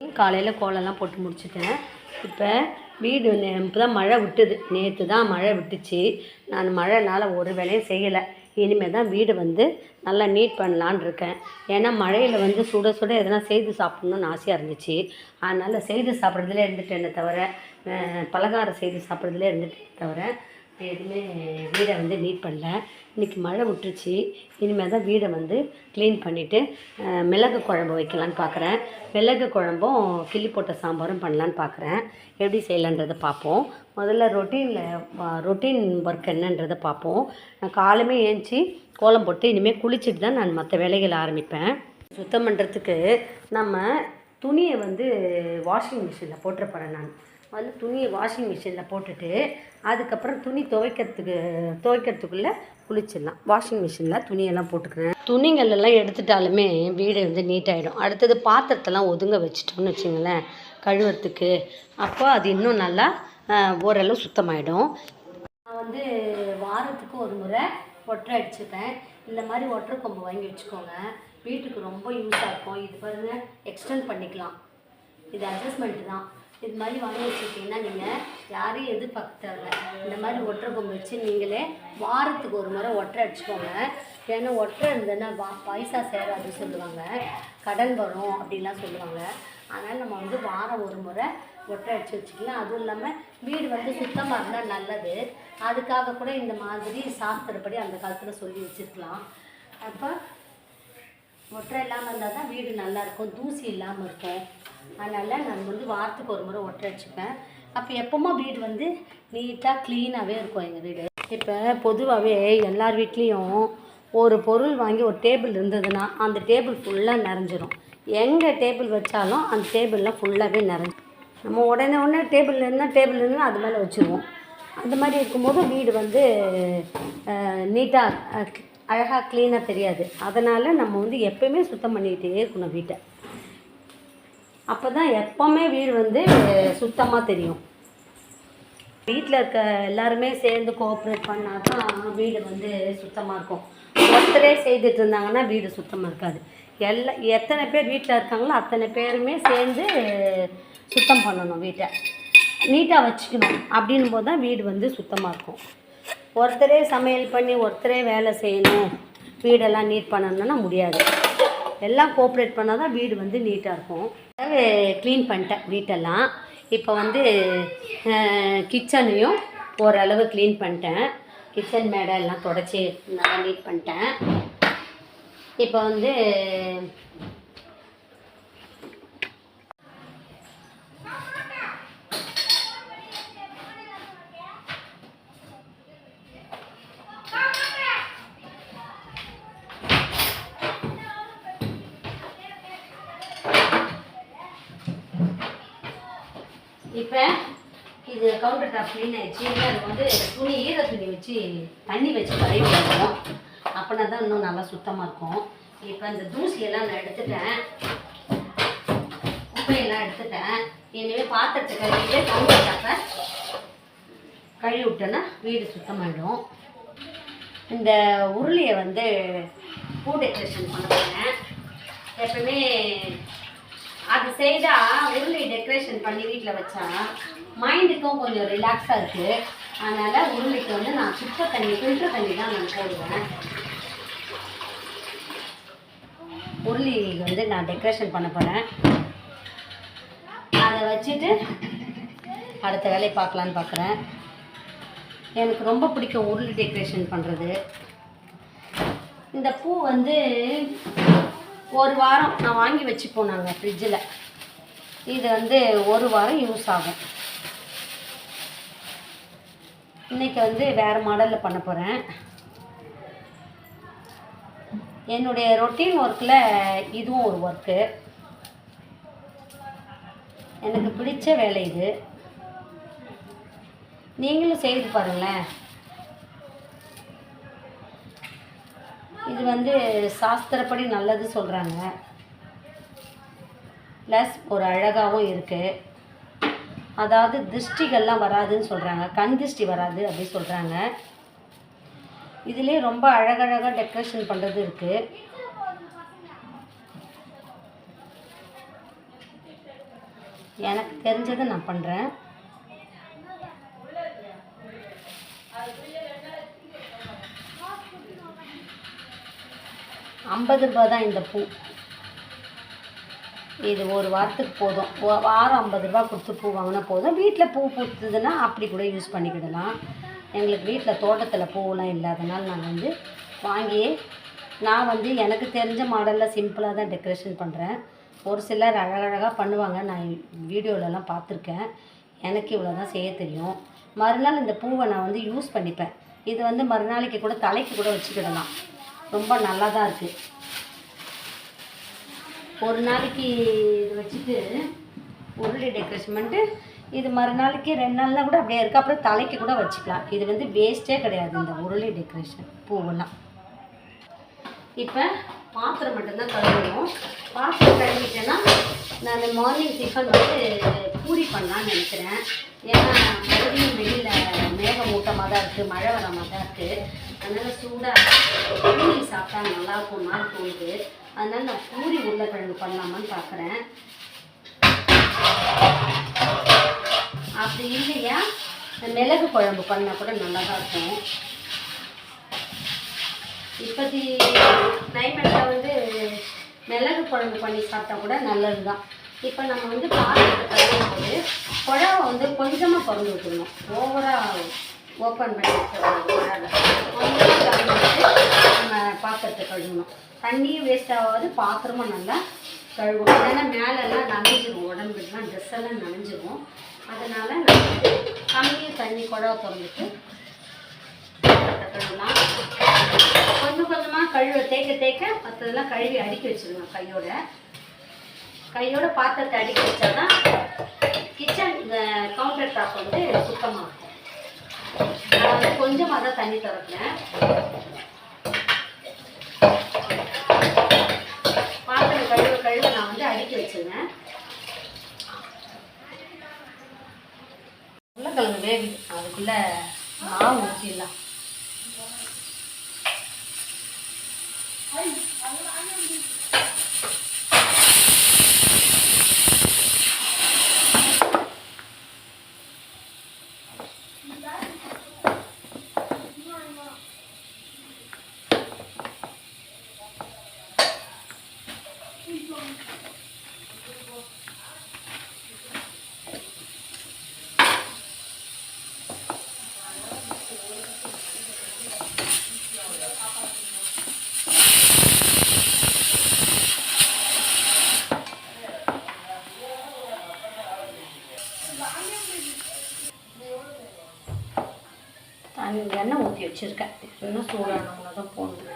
காலையில் கோலம்லாம் போட்டு முடிச்சுட்டேன். இப்போ வீடு இப்போ தான் மழை விட்டுது. நேற்று தான் மழை விட்டுச்சு. நான் மழைனால ஒரு வேலையும் செய்யலை. இனிமேல் தான் வீடு நல்லா நீட் பண்ணலான்னு இருக்கேன். ஏன்னா மழையில் சுட சுட எதனா செய்து சாப்பிட்ணுன்னு ஆசையாக இருந்துச்சு. அதனால் செய்து சாப்பிட்றதுலே இருந்துட்டேனே தவிர, பலகாரம் செய்து சாப்பிட்றதுலே இருந்துட்டேனே தவிர எதுவுமே வீடை நீட் பண்ணல. இன்றைக்கி மழை விட்டுருச்சு. இனிமேல் தான் வீடை க்ளீன் பண்ணிவிட்டு மிளகு குழம்பு வைக்கலான்னு பார்க்குறேன். மிளகு குழம்பும் கிள்ளி போட்ட சாம்பாரும் பண்ணலான்னு பார்க்குறேன். எப்படி செய்யலான்றதை பார்ப்போம். முதல்ல ரொட்டீன் ஒர்க் என்னன்றதை பார்ப்போம். நான் காலமே ஏஞ்சி கோலம் போட்டு இனிமேல் குளிச்சுட்டு தான் நான் மற்ற வேலைகளை ஆரம்பிப்பேன். சுத்தம் பண்ணுறதுக்கு நம்ம துணியை வாஷிங் மிஷினில் போட்டுறப்பறேன். நான் துணியை வாஷிங் மிஷினில் போட்டுட்டு அதுக்கப்புறம் துணி துவைக்கிறதுக்குள்ளே குளிச்சிடலாம். வாஷிங் மிஷினில் துணியெல்லாம் போட்டுக்கிறேன். துணிங்களெல்லாம் எடுத்துட்டாலுமே வீடு நீட்டாகிடும். அடுத்தது பாத்திரத்தெல்லாம் ஒதுங்க வச்சிட்டோம்னு வச்சுங்களேன் கழுவுறதுக்கு, அப்போ அது இன்னும் நல்லா ஓரளவு சுத்தமாகிடும். நான் வாரத்துக்கு ஒரு முறை ஒட்டரை அடிச்சுப்பேன். இந்த மாதிரி ஒட்டரை கொம்பு வாங்கி வச்சுக்கோங்க, வீட்டுக்கு ரொம்ப யூஸாக இருக்கும். இது பாருங்கள், எக்ஸ்டெண்ட் பண்ணிக்கலாம். இது அட்ஜஸ்ட்மெண்ட்டு தான். இது மாதிரி வாங்கி வச்சுக்கிட்டிங்கன்னா நீங்கள் யாரையும் எதிர்பார்க்க தேவை. இந்த மாதிரி ஒட்டரை கொம்பு வச்சு நீங்களே வாரத்துக்கு ஒரு முறை ஒட்டரை அடிச்சுக்கோங்க. ஏன்னா ஒட்டரை இருந்ததுன்னா பைசா சேராது சொல்லுவாங்க, கடன் வரும் அப்படின்லாம் சொல்லுவாங்க. அதனால் நம்ம வாரம் ஒரு முறை ஒட்டரை அடித்து வச்சுக்கலாம். அதுவும் இல்லாமல் வீடு சுத்தமாக இருந்தால் நல்லது. அதுக்காக கூட இந்த மாதிரி சாஸ்திரப்படி அந்த காலத்தில் சொல்லி வச்சுருக்கலாம். அப்போ ஒட்டரை இல்லாமல் இருந்தால் தான் வீடு நல்லாயிருக்கும், தூசி இல்லாமல் இருக்கும். அதனால் நான் வாரத்துக்கு ஒரு முறை ஒட்டரை அடிச்சுப்பேன். அப்போ எப்போவுமே வீடு நீட்டாக க்ளீனாகவே இருக்கும் எங்கள் வீடு. இப்போ பொதுவாகவே எல்லார் வீட்லேயும் ஒரு பொருள் வாங்கி ஒரு டேபிள் இருந்ததுன்னா அந்த டேபிள் ஃபுல்லாக நிறைஞ்சிரும். எங்கே டேபிள் வச்சாலும் அந்த டேபிள்லாம் ஃபுல்லாகவே நிறைஞ்சிடும். நம்ம உடனே டேபிள் இருந்தால் அது மேலே வச்சுருவோம். அந்த மாதிரி இருக்கும்போது வீடு நீட்டாக அழகாக க்ளீனாக தெரியாது. அதனால் நம்ம எப்போயுமே சுத்தம் பண்ணிக்கிட்டே இருக்கணும் வீட்டை. அப்போ தான் எப்போவுமே வீடு சுத்தமாக தெரியும். வீட்டில் இருக்க எல்லாருமே சேர்ந்து கோஆப்ரேட் பண்ணால் தான் வீடு சுத்தமாக இருக்கும். ஒருத்தரே செய்துட்டு இருந்தாங்கன்னா வீடு சுத்தமாக இருக்காது. எத்தனை பேர் வீட்டில் இருக்காங்களோ அத்தனை பேருமே சேர்ந்து சுத்தம் பண்ணணும், வீட்டை நீட்டாக வச்சுக்கணும். அப்படின்னும் போது தான் வீடு சுத்தமாக இருக்கும். ஒருத்தரே சமையல் பண்ணி ஒருத்தரே வேலை செய்யணும், வீடெல்லாம் நீட் பண்ணணும்னா முடியாது. எல்லாம் கோஆப்ரேட் பண்ணால் தான் வீடு நீட்டாக இருக்கும். க்ளீன் பண்ணிட்டேன் வீட்டெல்லாம். இப்போ கிச்சனையும் ஓரளவு க்ளீன் பண்ணிட்டேன். கிச்சன் மேடை எல்லாம் தொடச்சி நல்லா நீட் பண்ணிட்டேன். இப்போ இப்போ இது கவுண்டர் டாப் க்ளீன் ஆகிடுச்சு. அது துணி ஈர துணி வச்சு தண்ணி வச்சு கழுவி வைக்கணும். அப்படின்னா தான் இன்னும் நல்லா சுத்தமாக இருக்கும். இப்போ இந்த தூசியெல்லாம் நான் எடுத்துட்டேன், குப்பையெல்லாம் எடுத்துட்டேன். இனிமேல் பாத்திரத்தை கழுவிட்டு கவுண்டர் டாப்பை கழுவி விட்டேன்னா வீடு சுத்தமாகிடும். இந்த உருளையை பூ டெக்கரேஷன் பண்ண போகிறேன். எப்பவுமே அது செய்தால் உருளை டெக்கரேஷன் பண்ணி வீட்டில் வச்சா மைண்டுக்கும் கொஞ்சம் ரிலாக்ஸாக இருக்குது. அதனால் உருளைக்கு நான் சுத்த தண்ணி, ஃபில்டர் தண்ணி தான் நான் போடுவேன். உருளை நான் டெக்கரேஷன் பண்ண போகிறேன். அதை வச்சுட்டு அடுத்த வேலையை பார்க்கலான்னு பார்க்குறேன். எனக்கு ரொம்ப பிடிக்கும் உருளை டெக்கரேஷன் பண்ணுறது. இந்த பூ ஒரு வாரம் நான் வாங்கி வச்சுப்போம் நாங்கள் ஃப்ரிட்ஜில். இது ஒரு வாரம் யூஸ் ஆகும். இன்றைக்கி வேறு மாடலில் பண்ண போகிறேன். என்னுடைய ரொட்டீன் ஒர்க்கில் இதுவும் ஒரு ஒர்க்கு. எனக்கு பிடிச்ச வேலை இது. நீங்களும் செய்து பாருங்களேன். இது சாஸ்திரப்படி நல்லது சொல்கிறாங்க, ப்ளஸ் ஒரு அழகாகவும் இருக்குது. அதாவது திருஷ்டிகள்லாம் வராதுன்னு சொல்கிறாங்க, கண் திருஷ்டி வராது அப்படி சொல்கிறாங்க. இதுலேயே ரொம்ப அழகழகாக டெக்கரேஷன் பண்ணுறது இருக்குது. எனக்கு தெரிஞ்சதை நான் பண்ணுறேன். ₹50 தான் இந்த பூ. இது ஒரு வாரத்துக்கு போதும். வாரம் ₹50 கொடுத்து பூ வாங்கினா போதும். வீட்டில் பூ பூத்துதுன்னா அப்படி கூட யூஸ் பண்ணிக்கிடலாம். எங்களுக்கு வீட்டில் தோட்டத்தில் பூவெலாம் இல்லாதனால நான் வாங்கி நான் எனக்கு தெரிஞ்ச மாடலில் சிம்பிளாக தான் டெக்கரேஷன் பண்ணுறேன். ஒரு சிலர் அழகழகாக பண்ணுவாங்க, நான் வீடியோலலாம் பார்த்துருக்கேன். எனக்கு இவ்வளோ தான் செய்ய தெரியும். மறுநாள் இந்த பூவை நான் யூஸ் பண்ணிப்பேன். இது மறுநாளைக்கு கூட தலைக்கு கூட வச்சுக்கிடலாம். ரொம்ப நல்லா தான் இருக்குது. ஒரு நாளைக்கு இது வச்சுட்டு உருளி டெக்கரேஷன் பண்ணிட்டு இது மறுநாளைக்கு 2 நாளில் கூட அப்படியே இருக்குது. அப்புறம் தலைக்கு கூட வச்சுக்கலாம். இது வேஸ்ட்டே கிடையாது இந்த உருளி டெக்கரேஷன் பூவெல்லாம். இப்போ பாத்திரம் மட்டும்தான் கழுவணும். பாத்திரம் கழுவிட்டேன்னா நான் மார்னிங் டிஃபன் பூரி பண்ணலான்னு நினைக்கிறேன். ஏன்னா மறுபடியும் வெளியில் மேகமூட்டமாக தான் இருக்குது, மழை வர மாதிரி தான் இருக்குது. அதனால் சூடாக பூரி சாப்பிட்டா நல்லாயிருக்கும்னு தோணுது. அதனால் நான் பூரி உருளைக்கிழங்கு பண்ணலாமான்னு பார்க்குறேன். அப்படி இல்லையா மிளகு குழம்பு பண்ணால் கூட நல்லா தான் இருக்கும். இப்போதி கிளைமேட்டில் மிளகு குழம்பு பண்ணி சாப்பிட்டா கூட நல்லது தான். இப்போ நம்ம பாத்திரத்தை கழுவும்போது குழம்பு கொஞ்சமாக திறந்து விட்டுருணும். ஓவராக ஓப்பன் பண்ணி நம்ம பாத்திரத்தை கழுவணும். தண்ணியும் வேஸ்ட் ஆகாது, பாத்திரமும் நல்லா கழுவணும். ஏன்னா மேலெல்லாம் நனைஞ்சிடும், உடம்புலாம் ட்ரெஸ்ஸெல்லாம் நனைஞ்சிடும். அதனால் நான் கம்மியாக தண்ணி குழவை திறந்துட்டு கழுவலாம். கொஞ்சம் கொஞ்சமாக தேய்க்க தேய்க்க மற்றதெல்லாம் கழுவி அடுக்கி வச்சுருவேன். கையோட பாத்திரத்தை அடுக்கி வச்சா தான் கிச்சன் கவுண்டர் டாப் சுத்தமாக இருக்கும். நான் கொஞ்சமாக தான் தண்ணி திறக்கிறேன். பாத்திரம் கழுவ நான் அடுக்கி வச்சுருவேன். உருளைக்கிழங்கு வேகுது, அதுக்குள்ளே மாவு ஊற்றிடலாம். எண்ணெய் ஊற்றி வச்சுருக்கேன். இன்னும் சூடானவங்க தான் போடணும்.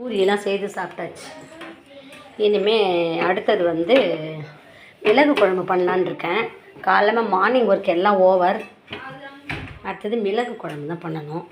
பூரியெல்லாம் செய்து சாப்பிட்டாச்சு. இனிமேல் அடுத்தது வந்து மிளகு குழம்பு பண்ணலான்னு இருக்கேன். காலையில் மார்னிங் ஒர்க் எல்லாம் ஓவர். அடுத்தது மிளகு குழம்பு தான் பண்ணணும்.